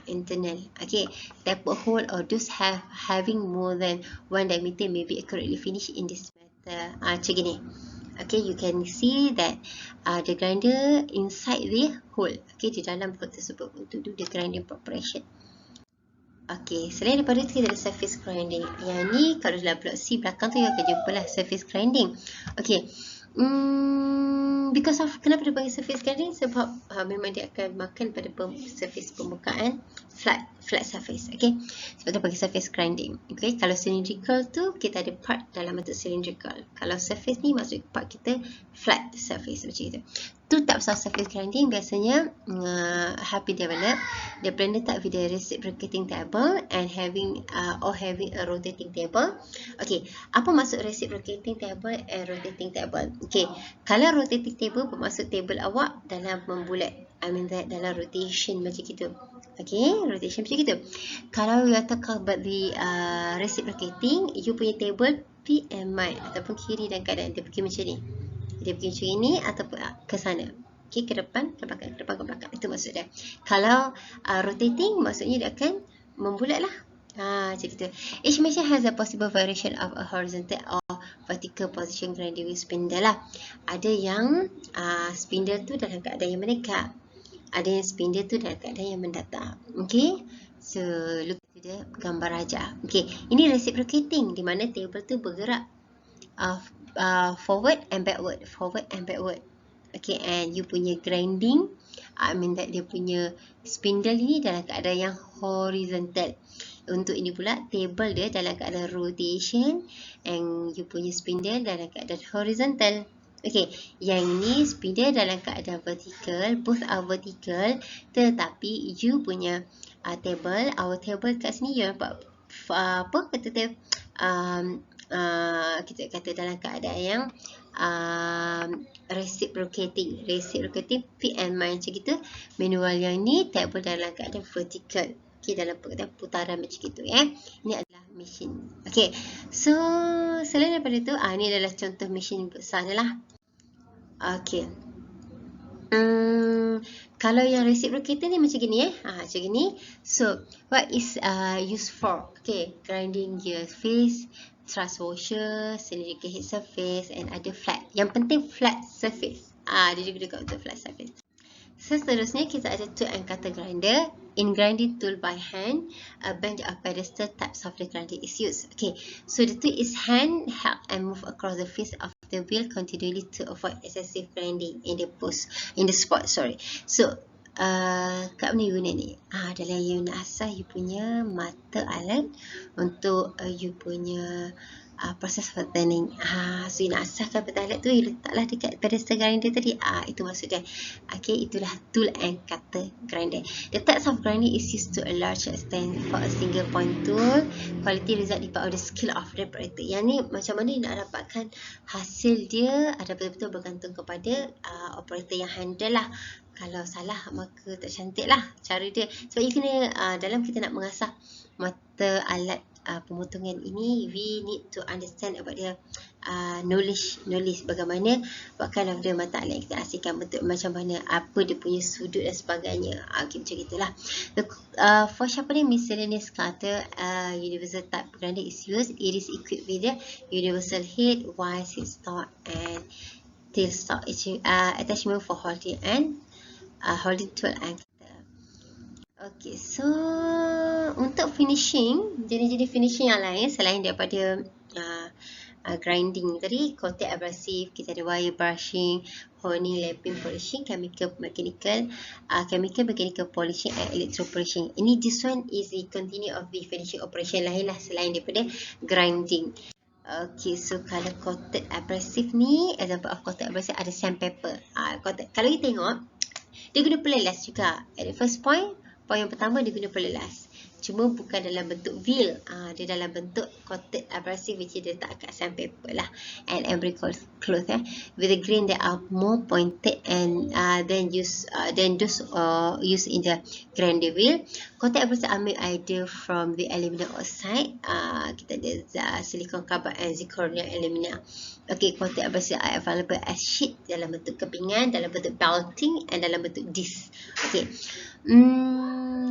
Internal. Okay, taper hole or those having more than one diameter may be accurately finished in this method. Macam gini. Okay, you can see that the grinder inside the hole. Okay, di dalam hole tersebut untuk do the grinding preparation. Okay, selain daripada itu kita ada surface grinding. Yang ni kalau dalam blok C belakang tu you akan jumpa lah surface grinding. Okay, because of kenapa dia panggil surface grinding? Sebab memang dia akan makan pada surface permukaan flat surface. Okay, sebab tu panggil surface grinding. Okay, kalau cylindrical tu kita ada part dalam bentuk cylindrical. Kalau surface ni maksud part kita flat surface macam itu. Tu tak pasal surface grinding biasanya have been developed. The blender type with a reciprocating table and having a rotating table. Okay, apa maksud reciprocating table and rotating table? Okay, kalau rotating table bermaksud table awak dalam membulat. I mean that dalam rotation macam gitu. Okay, rotation macam gitu. Kalau you talk about the reciprocating, you punya table P and M ataupun kiri dan kanan dia pergi macam ni. Dia pergi macam ini ataupun ke sana. Okay, ke depan, ke belakang, ke depan, ke belakang. Itu maksud dia. Kalau rotating, maksudnya dia akan membulat lah. Macam itu. Each machine has a possible variation of a horizontal or vertical position grinding wheel spindle lah. Ada yang spindle tu dalam keadaan yang mendekat. Ada yang spindle tu dalam keadaan yang mendatar. Okay. So, look at the gambar raja. Okay. Ini reciprocating. Di mana table tu bergerak forward and backward. Forward and backward. Okay. And you punya grinding, I mean that dia punya spindle ni dalam keadaan yang horizontal. Untuk ini pula table dia dalam keadaan rotation and you punya spindle dalam keadaan horizontal. Okay, yang ini spindle dalam keadaan vertical, both are vertical, tetapi you punya table, our table kat sini you nampak apa kata dia, kita kata dalam keadaan yang reciprocating P and M macam gitu. Manual yang ni table dalam keadaan vertical. Okay, dalam putaran macam gitu ya. Ini adalah machine. Okay, so selain daripada tu, ni adalah contoh machine besar lah. Okay. Kalau yang reciprocator ni macam gini macam gini. So what is used for? Okay, grinding gear face, thrust washer, cylindrical head surface and ada flat. Yang penting flat surface. Dia juga dekat untuk flat surface. Seterusnya kita ada tool and cutter grinder. In grinding tool by hand, a bench or pedestal types of the grinding is used. Okay, so the tool is hand held and move across the face of the wheel continually to avoid excessive grinding in the spot. So kat mana you guna ni? Dalam you nak asah you punya mata alat untuk you punya proses for turning. So you nak asahkan mata alat tu, you letaklah dekat pedestal grinder tadi. Itu maksudnya. Okay, itulah tool and cutter grinder. The types of grinding is used to a large extent for a single point tool. Quality result depend on the skill of the operator. Yang ni macam mana you nak dapatkan hasil dia ada betul-betul bergantung kepada operator yang handle lah. Kalau salah maka tak cantik lah cara dia. Sebab you kena dalam kita nak mengasah mata alat pemotongan ini, we need to understand about the knowledge bagaimana what kind of the mata alat yang kita asihkan, bentuk macam mana, apa dia punya sudut dan sebagainya. Okay, macam itulah. For sharpening miscellaneous cutter, universal type grinder is used. It is equipped with a universal head, wide head stock and tail stock attachment for holding and holding tool and cutter. Okay, so untuk finishing, jenis-jenis finishing yang lain selain daripada grinding tadi, coated abrasive, kita ada wire brushing, honing, lapping, polishing, chemical mechanical polishing and electro polishing. This one is the continue of the finishing operation lain lah selain daripada grinding. Okay, so kalau coated abrasive ni, example of coated abrasive ada sandpaper. Kalau you tengok, dia guna pelelas juga. At the first point yang pertama dia guna pelelas. Cuma bukan dalam bentuk wheel. Dia dalam bentuk coated abrasive which dia letak kat sandpaper lah. And embroidery cloth with the grain that are more pointed and then use in the grinder wheel. Coated abrasive are made either from the aluminum oxide. Kita ada silicon carbide and zirconia alumina. Okay, coated abrasive are available as sheet dalam bentuk kepingan, dalam bentuk belting and dalam bentuk disc. Okay.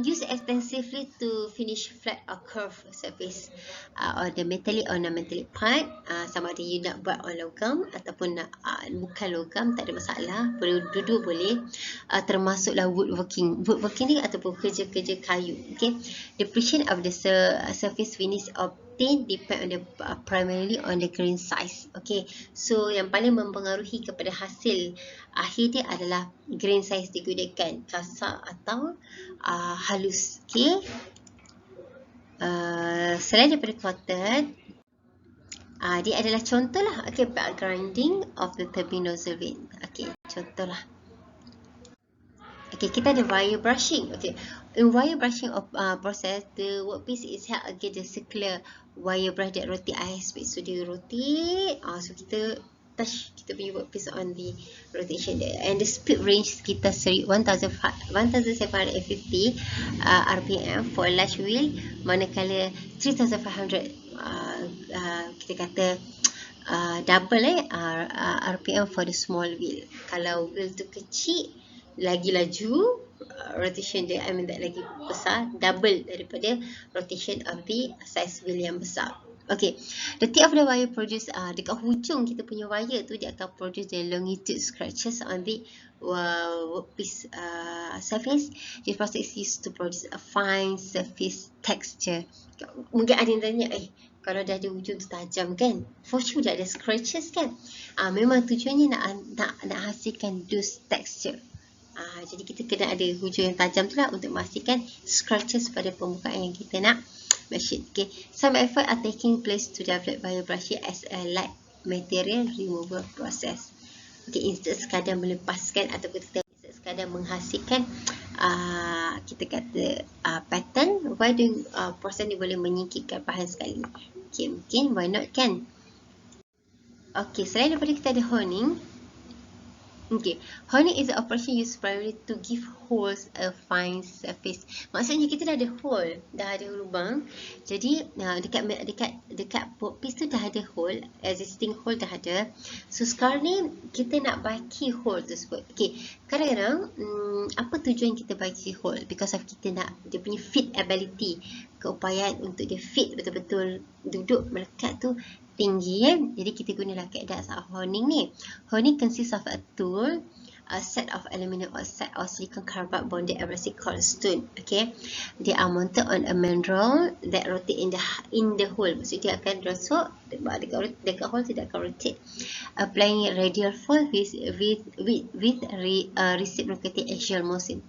Used extensively to finish flat or curved surface or the metallic or non-metallic part. Sama ada you nak buat on logam ataupun nak bukan logam, tak ada masalah, boleh dua-dua boleh. Termasuklah woodworking ni ataupun kerja-kerja kayu. Okay, the precision of the surface finish obtained depend on the primarily on the grain size. Okay, so yang paling mempengaruhi kepada hasil akhir dia adalah grain size digunakan, kasar atau halus. Okay, selain daripada coated, dia adalah contoh lah. Okay, back grinding of the turbine nozzle vane. Okay, contoh lah. Okay, kita ada wire brushing. Okay, in wire brushing of process, the workpiece is held against the circular wire brush that rotate high speed. So dia rotate. So kita touch kita punya workpiece on the rotation there. And the speed range sekitar 1750 RPM for a large wheel, manakala 3500 kita kata double RPM for the small wheel. Kalau wheel tu kecil, lagi laju rotation dia, lagi besar, double daripada rotation of the size wheel yang besar. Okay, the tip of the wire produce dekat hujung kita punya wire tu, dia akan produce the longitude scratches on the workpiece surface. This process is used to produce a fine surface texture. Mungkin ada yang tanya, kalau dah ada hujung tu tajam kan, for sure dah ada scratches kan. Memang tujuannya nak hasilkan those texture. Jadi kita kena ada hujung yang tajam tu lah untuk memastikan scratches pada permukaan yang kita nak machine. Okay, some effort are taking place to develop wire brushing as a light material removal process. Okay, instead sekadar melepaskan ataupun kita sekadar menghasilkan kita kata pattern, why do proses ni boleh menyingkirkan bahan sekali. Okay, mungkin why not kan. Okay, selain daripada kita ada honing, Okay, honing is the operation used primarily to give holes a fine surface. Maksudnya kita dah ada hole, dah ada lubang. Jadi dekat workpiece tu dah ada hole, existing hole dah ada. So sekarang ni kita nak baki hole tersebut. Okay, kadang-kadang apa tujuan kita baki hole? Because of kita nak dia punya fit ability, keupayaan untuk dia fit betul-betul duduk melekat tu tinggi kan. Jadi kita gunalah kaedah honing ni. Honing consists of a tool, a set of aluminum oxide or silicon carbide bonded abrasive called stone. Okay, they are mounted on a mandrel that rotate in the hole. Maksudnya dia akan rasuk dekat hole, tidak akan rotate. Applying radial force with reciprocating axial motion.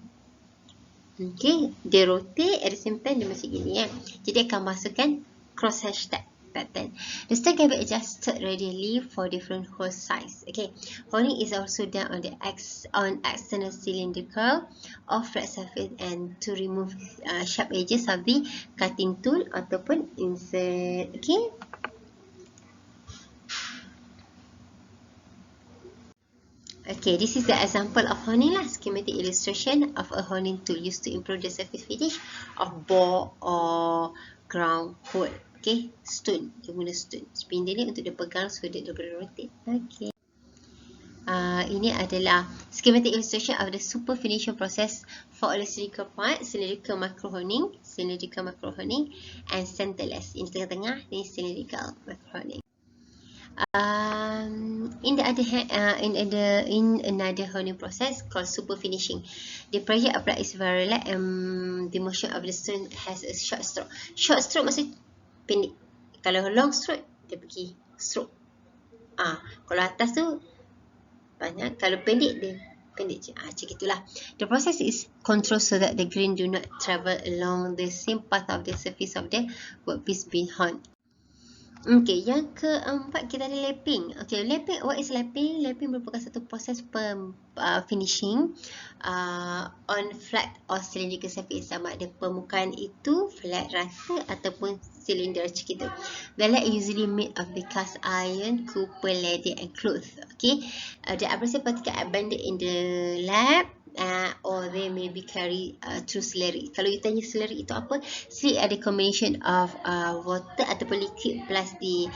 Okay, dia rotate at the same time dia macam gini kan. Jadi akan masukkan cross hashtag pattern. The stone can be adjusted radially for different hole size. Okay, honing is also done on the external cylindrical or flat surface and to remove sharp edges of the cutting tool ataupun insert. Okay. Okay, this is the example of honing lah. Schematic illustration of a honing tool used to improve the surface finish of bore or ground hole. Okay, stone. Dia guna stone. Spindle ni untuk dia pegang so dia boleh rotate. Okay. Ini adalah schematic illustration of the super finishing process for a cylindrical part, cylindrical macro honing, and centerless. Ini tengah-tengah, ini cylindrical macro honing. In another honing process called super finishing, the pressure applied is very light and the motion of the stone has a short stroke. Short stroke maksud pendek. Kalau long stroke dia pergi stroke. Kalau atas tu banyak, kalau pendek dia pendek je. Macam itulah. The process is controlled so that the grain do not travel along the same path of the surface of the workpiece being honed. Okay, yang keempat kita ada lapping. Okay, lapping, what is lapping? Lapping merupakan satu proses finishing on flat or cylindrical surface. Sama ada permukaan itu flat, rata ataupun silinder macam itu. The lap usually made of the cast iron, copper, leather and cloth. Okay, the abrasive particle abundant in the lab. Or they may be carried through slurry. Kalau you tanya slurry itu apa? Slurry ada combination of water ataupun liquid plus the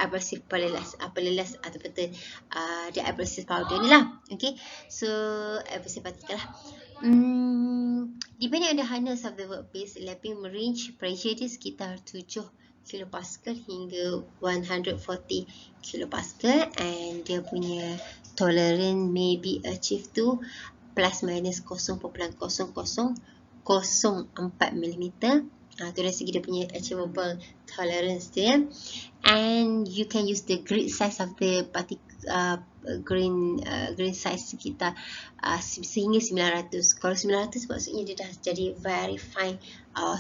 abrasive pelelas ataupun the abrasive powder ni lah. Okay, so abrasive particle lah. Depending on the hardness of the workpiece, lapping range pressure dia sekitar 7 kilopascal hingga 140 kilopascal, and dia punya tolerance may be achieved to plus minus 0.0004 mm. Tu dari segi dia punya achievable tolerance dia. And you can use the grid size of the grain size sekitar sehingga 900. Kalau 900 maksudnya dia dah jadi very fine,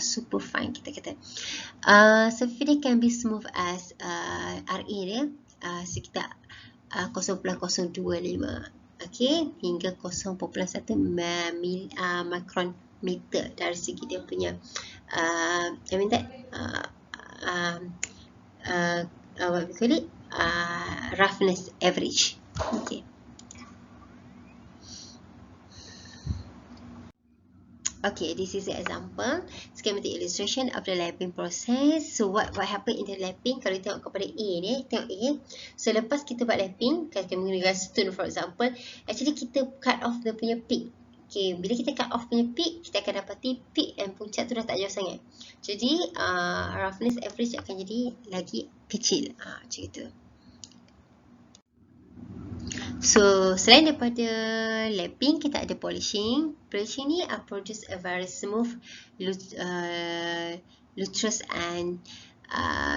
super fine kita kata. Surface can be smooth as RA dia sekitar 0.025, okay, hingga 0.1 micron meter dari segi dia punya what we call it, roughness average. Okay. Okay, this is the example, schematic illustration of the lapping process. So what happen in the lapping? Kalau tengok kepada A ni, tengok A. So lepas kita buat lapping, kita menggunakan stone for example, actually kita cut off dia punya peak. Okay, bila kita cut off punya peak, kita akan dapati peak dan puncak tu dah tak jauh sangat. Jadi roughness average akan jadi lagi kecil. Macam itu. So, selain daripada lapping, kita ada polishing. Polishing ni produce a very smooth, lustrous and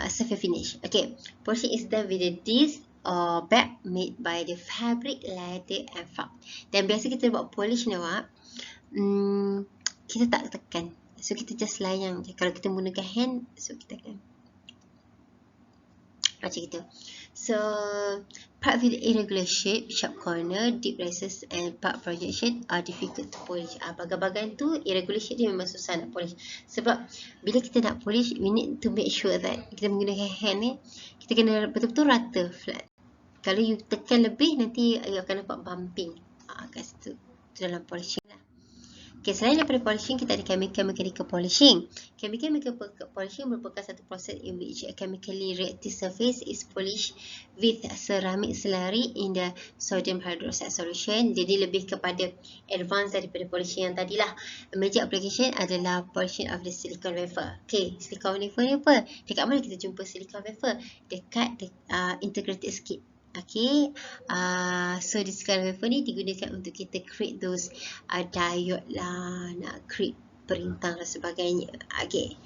surface finish. Okay, polishing is done with a disc or bag made by the fabric, leather and felt. Dan biasa kita buat polish ni awak, kita tak tekan. So, kita just layang je. Kalau kita menggunakan hand, so kita akan macam itu. So, part with irregular shape, sharp corner, deep recesses and part projection are difficult to polish. Bahagian-bahagian tu irregular shape dia memang susah nak polish. Sebab bila kita nak polish, we need to make sure that kita menggunakan hand ni, kita kena betul-betul rata, flat. Kalau you tekan lebih, nanti you akan nampak bumping kat situ. Itu dalam polishing lah. Okay, selain daripada polishing, kita ada chemical mechanical polishing. Chemical mechanical polishing merupakan satu proses in which a chemically reactive surface is polished with ceramic slurry in the sodium hydroxide solution. Jadi lebih kepada advance daripada polishing yang tadilah. Major application adalah polishing of the silicon wafer. Okay, silicon wafer ni apa? Dekat mana kita jumpa silicon wafer? Dekat integrated circuit. Okay, so di silicon wafer ni digunakan untuk kita create those diode lah, nak create perintah dan sebagainya. Okay.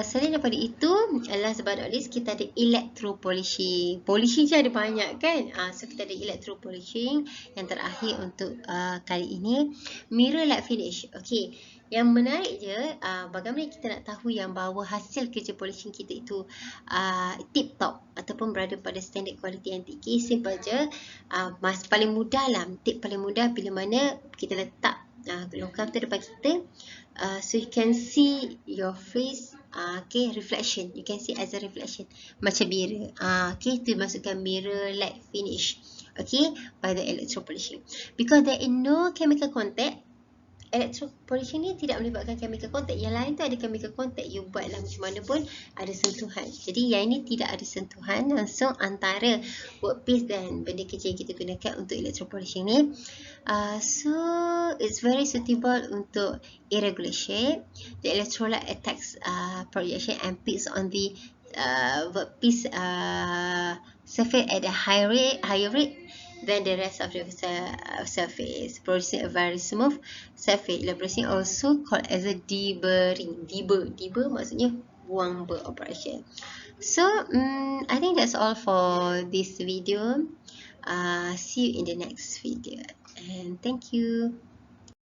Selain daripada itu, last but not least, kita ada electro polishing. Polishing je ada banyak kan? So kita ada electro polishing yang terakhir untuk kali ini, mirror light finish. Okay, yang menarik je, bagaimana kita nak tahu yang bahawa hasil kerja polishing kita itu tip top ataupun berada pada standard quality yang tinggi. Simple je, paling mudah lah, tip paling mudah bila mana kita letak longkang tu depan kita, so you can see your face, okay, reflection, you can see as a reflection macam mirror, okay, tu masukkan mirror light finish, okay, by the electro polishing. Because there is no chemical contact, electro polishing ni tidak melibatkan chemical contact. Yang lain tu ada chemical contact, you buatlah macam mana pun ada sentuhan. Jadi yang ini tidak ada sentuhan langsung antara workpiece dan benda kerja yang kita gunakan untuk electro polishing ni. So it's very suitable untuk irregular shape. The electrolyte attacks projection and peaks on the workpiece surface at a higher rate than the rest of the surface, producing a very smooth surface. Elaboration also called as a deburring. Deburr maksudnya buang beroperation. So I think that's all for this video. See you in the next video, and thank you.